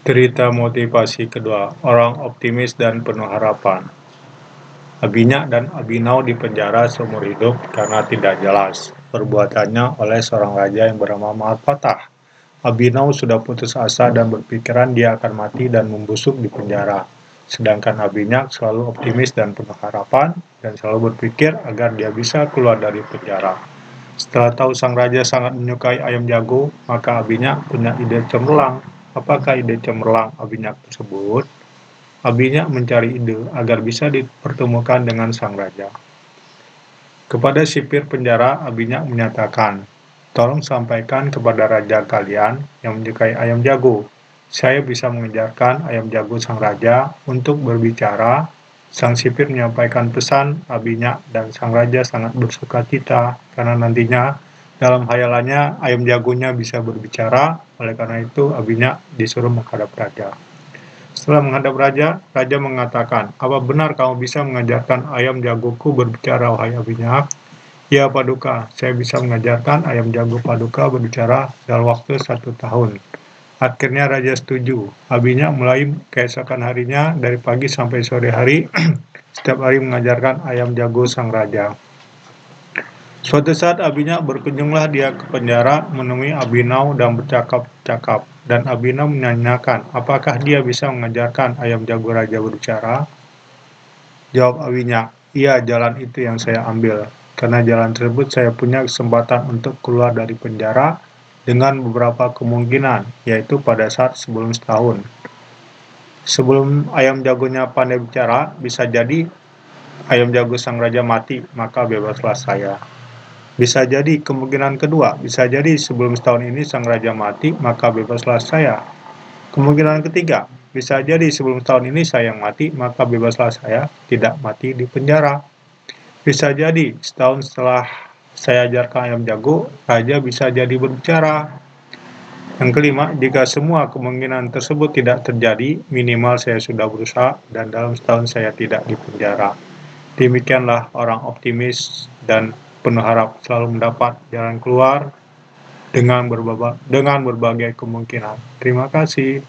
Cerita motivasi kedua, orang optimis dan penuh harapan. Abinya dan Abinau dipenjara seumur hidup karena tidak jelas perbuatannya oleh seorang raja yang bernama Mahapatah. Abinau sudah putus asa dan berpikiran dia akan mati dan membusuk di penjara. Sedangkan Abinyak selalu optimis dan penuh harapan dan selalu berpikir agar dia bisa keluar dari penjara. Setelah tahu sang raja sangat menyukai ayam jago, maka Abinyak punya ide cemerlang. Apakah ide cemerlang Abinyak tersebut? Abinyak mencari ide agar bisa dipertemukan dengan sang raja. Kepada sipir penjara, Abinyak menyatakan, "Tolong sampaikan kepada raja kalian yang menyukai ayam jago. Saya bisa mengejarkan ayam jago sang raja untuk berbicara." Sang sipir menyampaikan pesan Abinyak dan sang raja sangat bersukacita karena nantinya dalam hayalannya ayam jagonya bisa berbicara. Oleh karena itu Abinyak disuruh menghadap raja. Setelah menghadap raja, raja mengatakan, "Apa benar kamu bisa mengajarkan ayam jagoku berbicara, wahai Abinyak?" "Ya, Paduka, saya bisa mengajarkan ayam jago Paduka berbicara dalam waktu 1 tahun." Akhirnya raja setuju. Abinyak mulai keesokan harinya dari pagi sampai sore hari setiap hari mengajarkan ayam jago sang raja. Suatu saat Abinyak berkunjunglah dia ke penjara menemui Abinau dan bercakap-cakap. Dan Abinau menanyakan, apakah dia bisa mengajarkan ayam jago raja berbicara? Jawab Abinyak, "Iya, jalan itu yang saya ambil. Karena jalan tersebut saya punya kesempatan untuk keluar dari penjara dengan beberapa kemungkinan, yaitu pada saat sebelum setahun. Sebelum ayam jagonya pandai bicara, bisa jadi ayam jago sang raja mati, maka bebaslah saya. Bisa jadi kemungkinan kedua, bisa jadi sebelum setahun ini sang raja mati, maka bebaslah saya. Kemungkinan ketiga, bisa jadi sebelum tahun ini saya yang mati, maka bebaslah saya, tidak mati di penjara. Bisa jadi setahun setelah saya ajarkan ayam jago, raja bisa jadi berbicara." Yang kelima, jika semua kemungkinan tersebut tidak terjadi, minimal saya sudah berusaha dan dalam setahun saya tidak di penjara. Demikianlah orang optimis dan penuh harap selalu mendapat jalan keluar dengan berbagai kemungkinan. Terima kasih.